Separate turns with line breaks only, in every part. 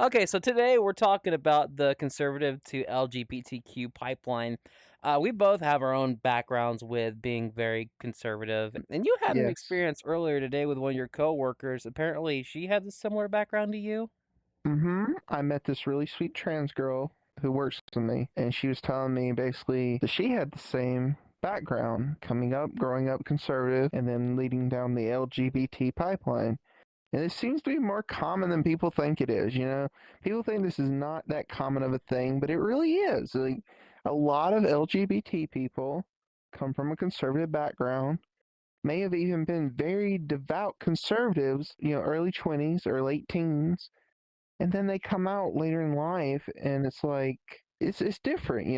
Okay, so today we're talking about the conservative to LGBTQ pipeline. We both have our own backgrounds with being very conservative, and you had an
Yes.
experience earlier today with one of your coworkers. Apparently, she had a similar background to you.
I met this really sweet trans girl who works with me, and she was telling me basically that she had the same background coming up, growing up conservative, and then leading down the LGBT pipeline. And it seems to be more common than people think it is, you know? People think this is not that common of a thing, but it really is. Like, a lot of LGBT people come from a conservative background, may have even been very devout conservatives, early 20s or late teens, and then they come out later in life and it's like it's different,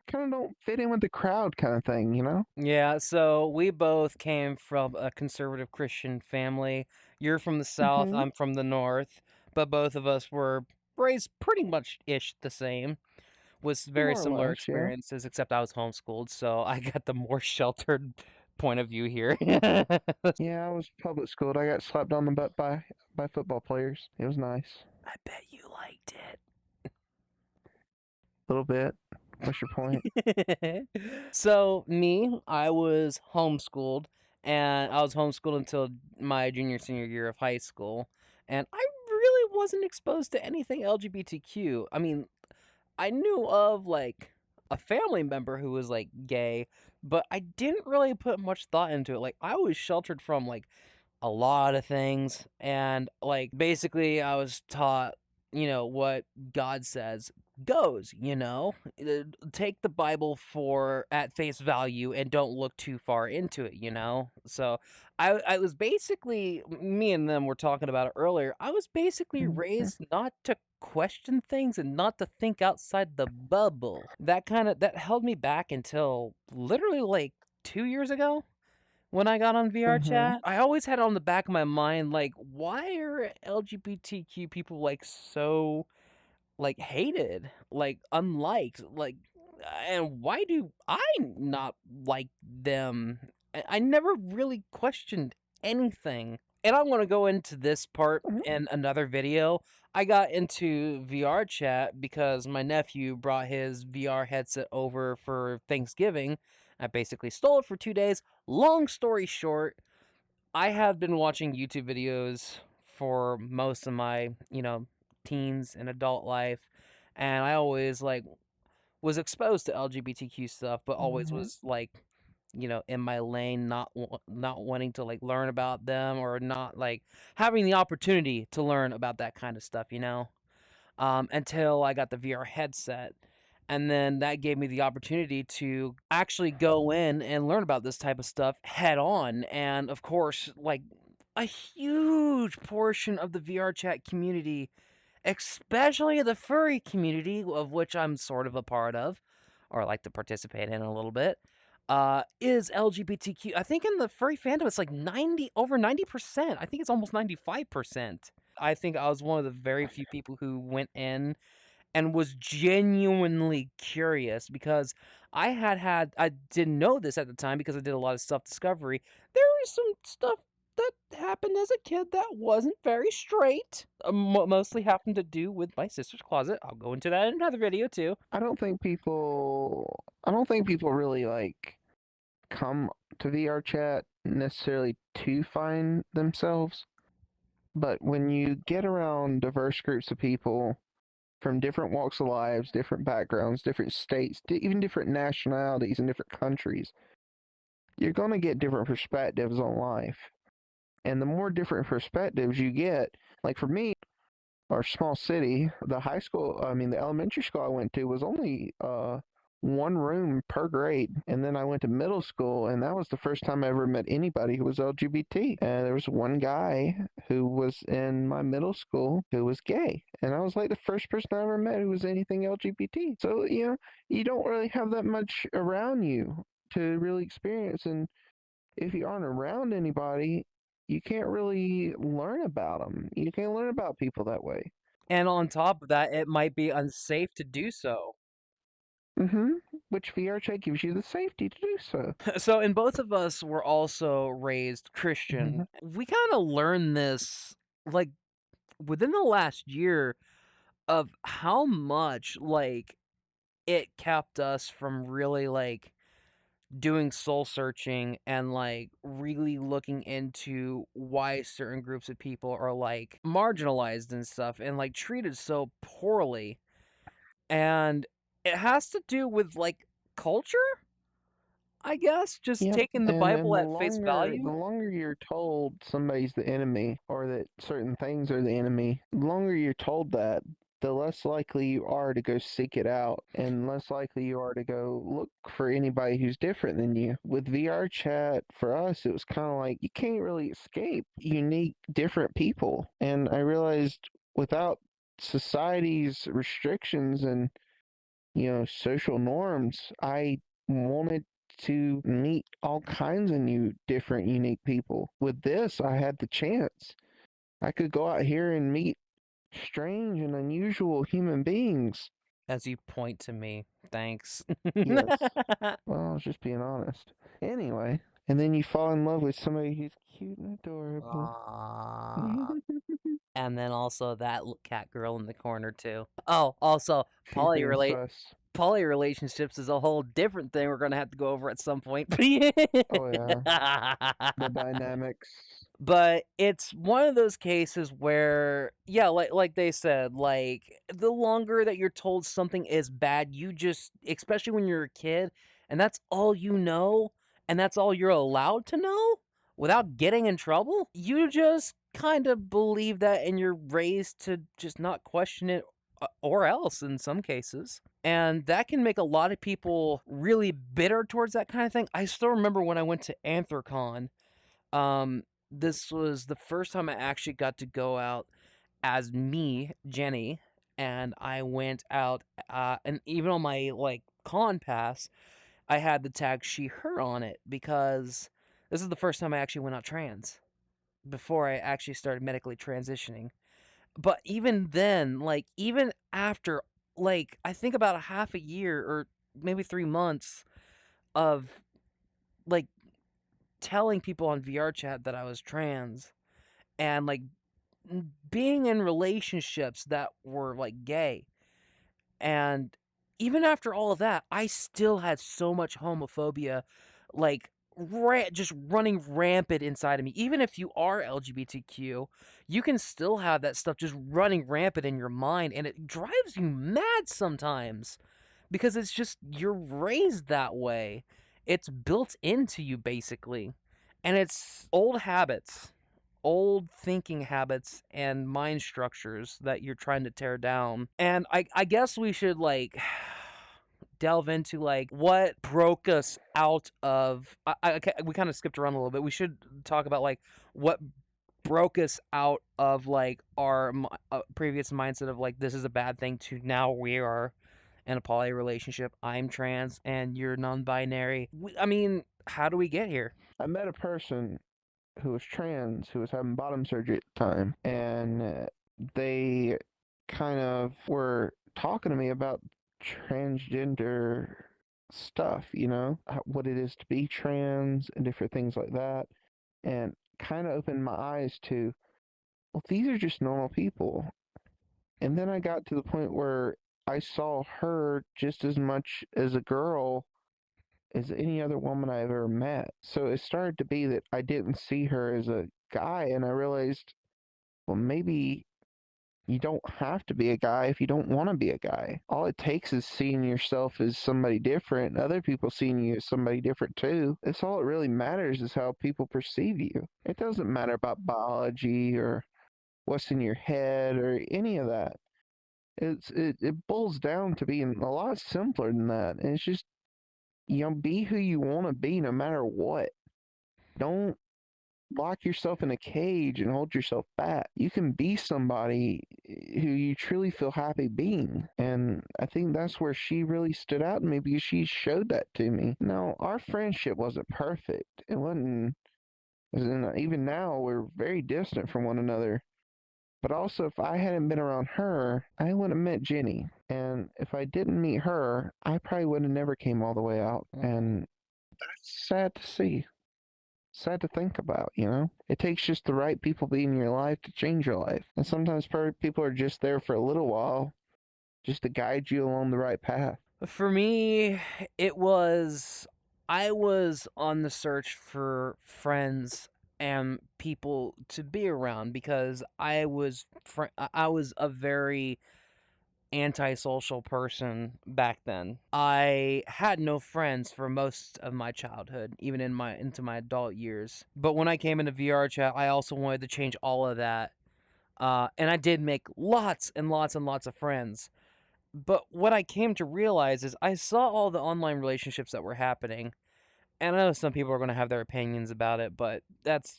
kind of don't fit in with the crowd kind of thing.
Yeah, so we both came from a conservative Christian family. You're from the South,
Hmm.
I'm from the North, but both of us were raised pretty much ish the same. Was very
More or
similar
less, yeah.
experiences, except I was homeschooled, so I got the more sheltered point of view here.
Yeah, I was public schooled. I got slapped on the butt by football players. It was nice.
I bet you liked
A little bit. What's your point?
it. So, me, I was homeschooled, and I was homeschooled until my junior, senior year of high school, and I really wasn't exposed to anything LGBTQ. I mean, I knew of, like, a family member who was, like, gay, but I didn't really put much thought into it. Like, I was sheltered from, like, a lot of things, and, like, basically, I was taught, what God says goes, take the Bible for at face value and don't look too far into it, you know? So, I was basically me and them were talking about it earlier, I was basically
Okay.
raised not to question things and not to think outside the bubble. That held me back until literally, like, 2 years ago? When I got on VR
Hmm.
chat, I always had on the back of my mind, like, why are LGBTQ people, like, so, like, hated, like, unliked, like, and why do I not like them? I never really questioned anything. And I wanna go into this part in another video. I got into VR chat because my nephew brought his VR headset over for Thanksgiving. I basically stole it for 2 days. Long story short, I have been watching YouTube videos for most of my, teens and adult life, and I always, like, was exposed to LGBTQ stuff, but always
Hmm.
was, like, in my lane, not wanting to, like, learn about them or not, like, having the opportunity to learn about that kind of stuff, until I got the VR headset. And then that gave me the opportunity to actually go in and learn about this type of stuff head on. And of course, like a huge portion of the VR chat community, especially the furry community, of which I'm sort of a part of, or like to participate in a little bit, is LGBTQ. I think in the furry fandom, it's like over 90%. I think it's almost 95%. I think I was one of the very few people who went in and was genuinely curious because I didn't know this at the time because I did a lot of self-discovery. There was some stuff that happened as a kid that wasn't very straight. Mostly happened to do with my sister's closet. I'll go into that in another video too.
I don't think people really like come to VR chat necessarily to find themselves, but when you get around diverse groups of people from different walks of lives, different backgrounds, different states, even different nationalities and different countries, you're going to get different perspectives on life. And the more different perspectives you get, like for me, our small city, the elementary school I went to was only one room per grade. And then I went to middle school, and that was the first time I ever met anybody who was LGBT. And there was one guy who was in my middle school who was gay. And I was like the first person I ever met who was anything LGBT. So, you don't really have that much around you to really experience. And if you aren't around anybody, you can't really learn about them. You can't learn about people that way.
And on top of that, it might be unsafe to do so.
Hmm. Which VR chat gives you the safety to do so.
So, and both of us were also raised Christian.
Hmm.
We kind of learned this like within the last year. of how much, like, it kept us from really, like, doing soul searching and, like, really looking into why certain groups of people are, like, marginalized and stuff and, like, treated so poorly. And it has to do with, like, culture, I guess? Just
Yep,
taking the
and
Bible
the
at face
longer
value?
the longer you're told somebody's the enemy or that certain things are the enemy, the longer you're told that, the less likely you are to go seek it out and less likely you are to go look for anybody who's different than you. With VR chat, for us, it was kind of like you can't really escape unique, different people. And I realized without society's restrictions and social norms, I wanted to meet all kinds of new, different, unique people. With this, I had the chance. I could go out here and meet strange and unusual human beings.
As you point to me. Thanks.
Yes. Well, I was just being honest. Anyway, and then you fall in love with somebody who's cute and adorable.
Aw. And then also that cat girl in the corner too. Oh, also,
She's being sus.
poly relationships is a whole different thing we're gonna have to go over at some point.
Oh, yeah. The dynamics.
But it's one of those cases where, yeah, like they said, like, the longer that you're told something is bad, you just especially when you're a kid, and that's all you know, and that's all you're allowed to know without getting in trouble, you just kinda believe that, and you're raised to just not question it, or else in some cases. And that can make a lot of people really bitter towards that kinda thing. I still remember when I went to Anthrocon, this was the first time I actually got to go out as me, Jenny, and I went out, and even on my, like, con pass, I had the tag she, her on it because this is the first time I actually went out trans before I actually started medically transitioning. But even then, like, even after, like, I think about a half a year or maybe 3 months of, like, telling people on VR chat that I was trans and, like, being in relationships that were, like, gay, and even after all of that, I still had so much homophobia, like, just running rampant inside of me. Even if you are LGBTQ, you can still have that stuff just running rampant in your mind, and it drives you mad sometimes because it's just you're raised that way. It's built into you, basically, and it's old habits, old thinking habits and mind structures that you're trying to tear down. And I guess we should, like, delve into, like, what broke us out of okay, we kinda skipped around a little bit. We should talk about, like, what broke us out of, like, our previous mindset of, like, this is a bad thing to now we are in a poly relationship. I'm trans and you're non-binary. I mean, how do we get here?
I met a person who was trans who was having bottom surgery at the time, and they kind of were talking to me about transgender stuff, what it is to be trans and different things like that, and kind of opened my eyes to, well, these are just normal people. And then I got to the point where I saw her just as much as a girl as any other woman I ever met. So it started to be that I didn't see her as a guy, and I realized, well, maybe you don't have to be a guy if you don't want to be a guy. All it takes is seeing yourself as somebody different, and other people seeing you as somebody different too. That's all it really matters is how people perceive you. It doesn't matter about biology or what's in your head or any of that. It boils down to being a lot simpler than that. And it's just, be who you want to be no matter what. Don't lock yourself in a cage and hold yourself back. You can be somebody who you truly feel happy being. And I think that's where she really stood out to me because she showed that to me. Now, our friendship wasn't perfect. It wasn't, even now, we're very distant from one another. But also, if I hadn't been around her, I wouldn't have met Jenny. And if I didn't meet her, I probably would have never came all the way out. And that's sad to see. Sad to think about. It takes just the right people being in your life to change your life. And sometimes people are just there for a little while just to guide you along the right path?
For me, it was I was on the search for friends and people to be around because I was a very antisocial person back then. I had no friends for most of my childhood, even into my adult years. But when I came into VR chat, I also wanted to change all of that. And I did make lots and lots and lots of friends. But what I came to realize is I saw all the online relationships that were happening, and I know some people are going to have their opinions about it, but that's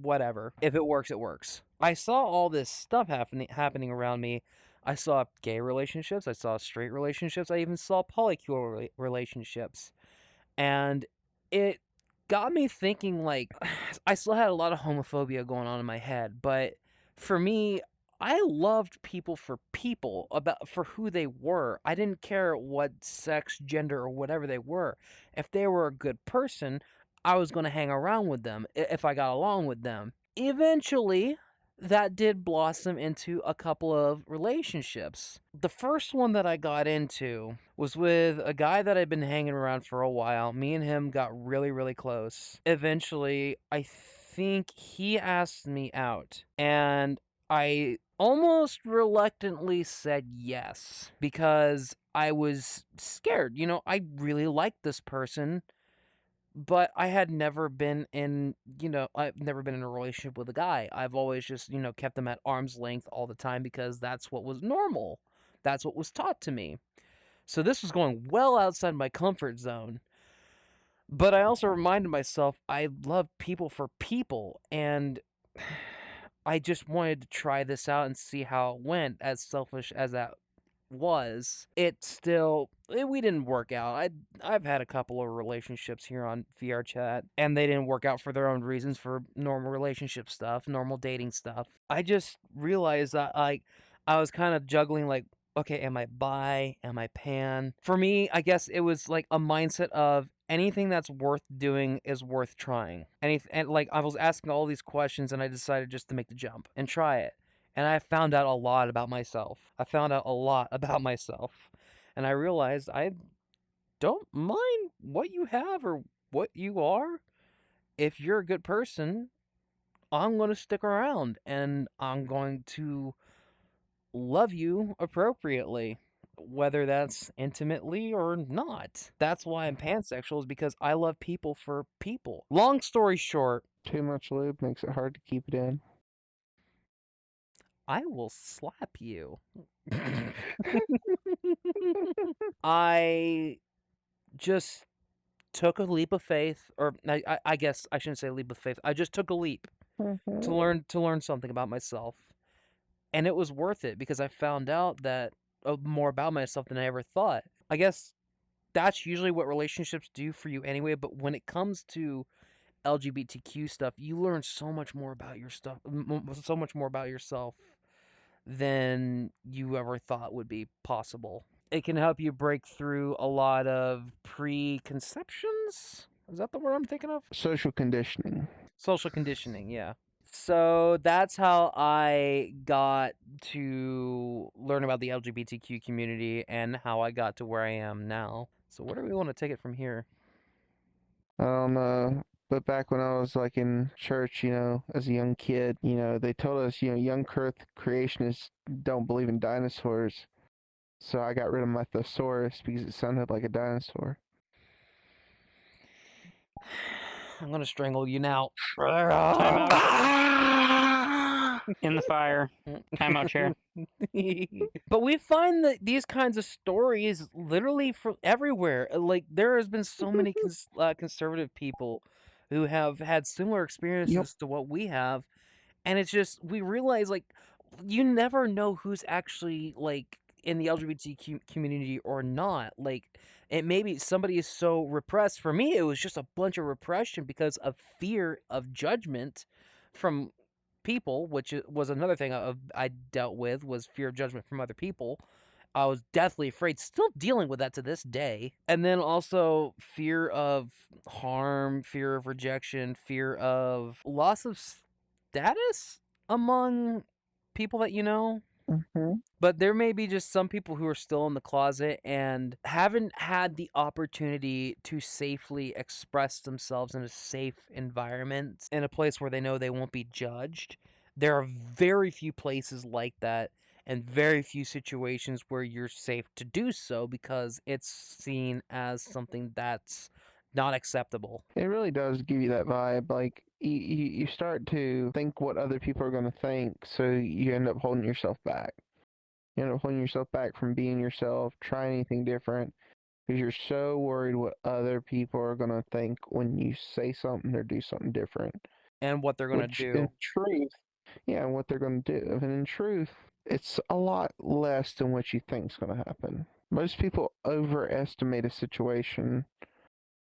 whatever. If it works, it works. I saw all this stuff happening around me. I saw gay relationships, I saw straight relationships, I even saw polycule relationships. And it got me thinking, like, I still had a lot of homophobia going on in my head, but for me, I loved people about for who they were. I didn't care what sex, gender, or whatever they were. If they were a good person, I was going to hang around with them if I got along with them. Eventually, that did blossom into a couple of relationships. The first one that I got into was with a guy that I'd been hanging around for a while. Me and him got really, really close. Eventually, I think he asked me out, and I almost reluctantly said yes because I was scared. I really liked this person, but I had never been I've never been in a relationship with a guy. I've always just, kept them at arm's length all the time because that's what was normal. That's what was taught to me. So this was going well outside my comfort zone. But I also reminded myself I love people for people, and I just wanted to try this out and see how it went, as selfish as that was. We didn't work out. I've had a couple of relationships here on VR chat, and they didn't work out for their own reasons, for normal relationship stuff, normal dating stuff. I just realized that, like, I was kind of juggling, like, okay, am I bi? Am I pan? For me, I guess it was like a mindset of anything that's worth doing is worth trying. And like I was asking all these questions, and I decided just to make the jump and try it. And I found out a lot about myself. I found out a lot about myself. And I realized I don't mind what you have or what you are. If you're a good person, I'm going to stick around and I'm going to love you appropriately, whether that's intimately or not. That's why I'm pansexual, is because I love people for people. Long story short,
Too much lube makes it hard to keep it in.
I will slap you. I just took a leap of faith, or I guess I shouldn't say leap of faith. I just took a leap to learn something about myself, and it was worth it because I found out that more about myself than I ever thought. I guess that's usually what relationships do for you anyway. But when it comes to LGBTQ stuff, you learn so much more about your stuff, so much more about yourself than you ever thought would be possible. It can help you break through a lot of preconceptions. Is that the word I'm thinking of?
Social conditioning.
Social conditioning, yeah. So that's how I got to learn about the LGBTQ community and how I got to where I am now. So where do we want to take it from here?
I don't know. But back when I was like in church, as a young kid, they told us, young earth creationists don't believe in dinosaurs. So I got rid of my thesaurus because it sounded like a dinosaur.
I'm gonna strangle you now.
Timeout. In the fire. Timeout chair.
But we find that these kinds of stories literally from everywhere. Like there has been so many conservative people who have had similar
Yep.
experiences to what we have, and it's just we realize, like, you never know who's actually like in the LGBTQ community or not. Like it maybe somebody is so repressed. For me, it was just a bunch of repression because of fear of judgment from people, which was another thing I dealt with, was fear of judgment from other people. I was deathly afraid, still dealing with that to this day. And then also fear of harm, fear of rejection, fear of loss of status among people that you know.
Mhm.
But there may be just some people who are still in the closet and haven't had the opportunity to safely express themselves in a safe environment, in a place where they know they won't be judged. There are very few places like that and very few situations where you're safe to do so because it's seen as something that's not acceptable.
It really does give you that vibe. Like you start to think what other people are going to think, so you end up holding yourself back. You end up holding yourself back from being yourself, trying anything different, because you're so worried what other people are going to think when you say something or do something different.
And what they're going to
Which, in
do.
truth, yeah, and what they're going to do. And in truth, it's a lot less than what you think is going to happen. Most people overestimate a situation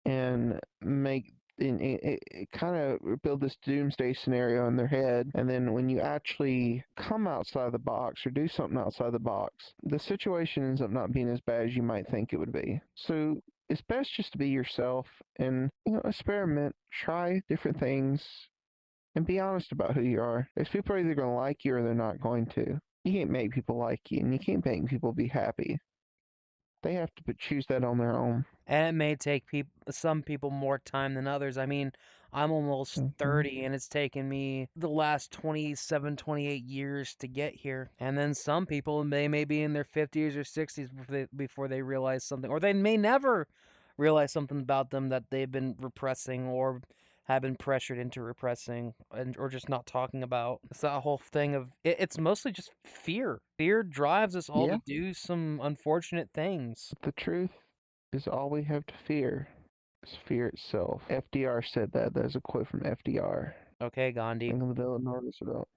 and make it kind of build this doomsday scenario in their head, and then when you actually come outside the box or do something outside the box, the situation ends up not being as bad as you might think it would be. So it's best just to be yourself and, experiment, try different things, and be honest about who you are. Because people are either going to like you or they're not going to. You can't make people like you, and you can't make people be happy. They have to choose that on their own.
And it may take some people more time than others. I mean, I'm almost
Hmm.
30 and it's taken me the last 27, 28 years to get here. And then some people, they may be in their 50s or 60s before they realize something, or they may never realize something about them that they've been repressing or have been pressured into repressing or just not talking about. It's that whole thing of it's mostly just fear. Fear drives us all
Yeah,
to do some unfortunate things.
but the truth is all we have to fear is fear itself. FDR said that. That's a quote from FDR.
Okay, Gandhi.
Franklin Delano Roosevelt.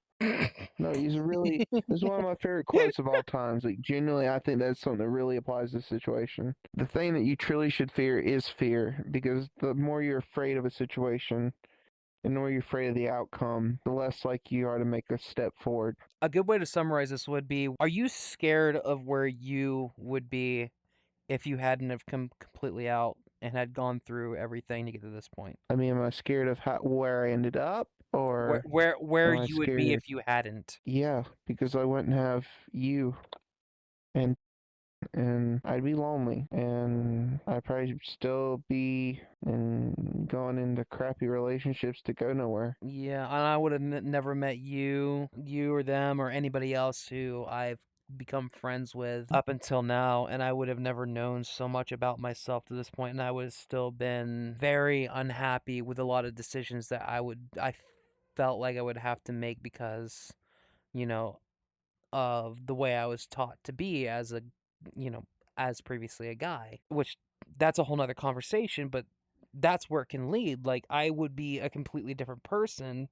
No, this is one of my favorite quotes of all times. Like, genuinely, I think that's something that really applies to the situation. The thing that you truly should fear is fear, because the more you're afraid of a situation, and the more you're afraid of the outcome, the less likely you are to make a step forward.
A good way to summarize this would be, are you scared of where you would be if you hadn't have come completely out and had gone through everything to get to this point?
I mean, am I scared of where I ended up,
Where
or
where where
am I
you would be
scared?
if you hadn't?
Yeah, because I wouldn't have you, and I'd be lonely, and I'd probably still be going into crappy relationships to go nowhere.
Yeah, and I would have never met you or them or anybody else who I've become friends with up until now, and I would have never known so much about myself to this point, and I would have still been very unhappy with a lot of decisions that I felt like I would have to make because, you know, of the way I was taught to be as a, you know, as previously a guy, which that's a whole nother conversation, but that's where it can lead. Like, I would be a completely different person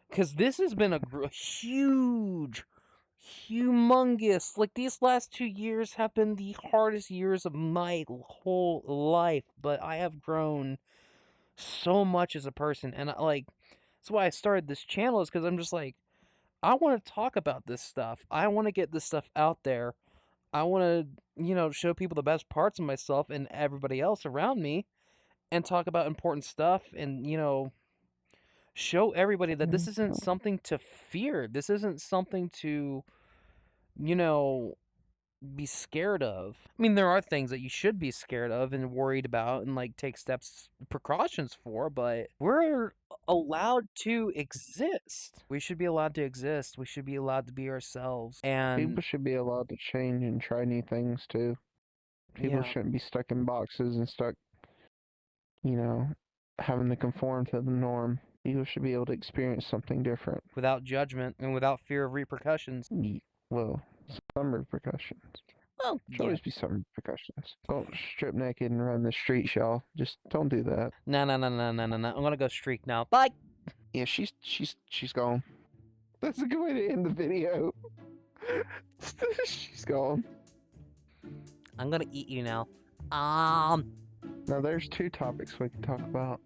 because this has been a huge, humongous, like, these last 2 years have been the hardest years of my whole life, but I have grown so much as a person. And that's why I started this channel, is because I'm just like, I want to talk about this stuff. I want to get this stuff out there. I want to, show people the best parts of myself and everybody else around me and talk about important stuff and, show everybody that this isn't something to fear. This isn't something to, you know, be scared of. I mean, there are things that you should be scared of and worried about and like take precautions for, but we're allowed to exist. We should be allowed to exist. We should be allowed to be ourselves. And
People should be allowed to change and try new things too. People
yeah,
shouldn't be stuck in boxes and stuck, you know, having to conform to the norm. People should be able to experience something different.
without judgment and without fear of repercussions.
Well, some repercussions.
Well,
Should
yeah.
always be some repercussions. Don't strip naked and run the streets, y'all. Just don't do that.
No, no, no, no, no, no, no. I'm gonna go streak now. Bye.
Yeah, she's gone. That's a good way to end the video. She's gone.
I'm gonna eat you now.
Now there's two topics we can talk about.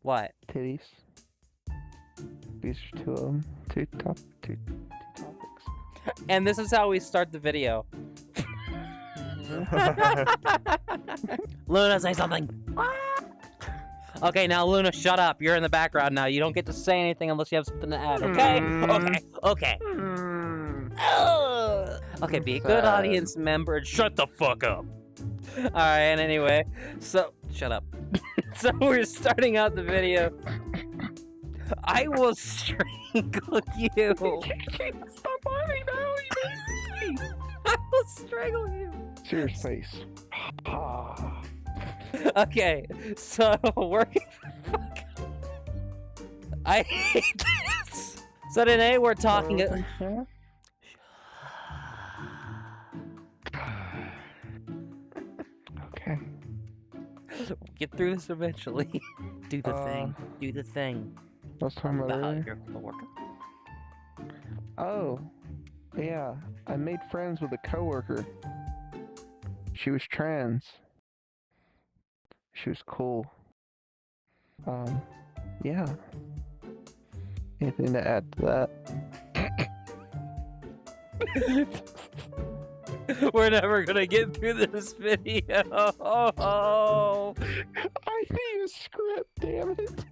What?
Titties. These are two of them. Two topics.
And this is how we start the video. Luna, say something. Okay, now Luna, shut up. You're in the background now. You don't get to say anything unless you have something to add, okay? Okay, okay. Okay, be a
Sad.
good audience member and shut the fuck up. Alright, and anyway, so shut up. So we're starting out the video. I will strangle you.
Stop laughing now, you
I will strangle you.
Serious face.
Okay, so working. I hate this. So today we're talking.
Okay.
Get through this eventually. Do the thing.
Uh,
Do the thing.
I was talking about
How
earlier.
you're a coworker.
Oh, yeah. I made friends with a coworker. She was trans. She was cool. Yeah. Anything to add to that?
We're never gonna get through this video.
I need a script, damn it.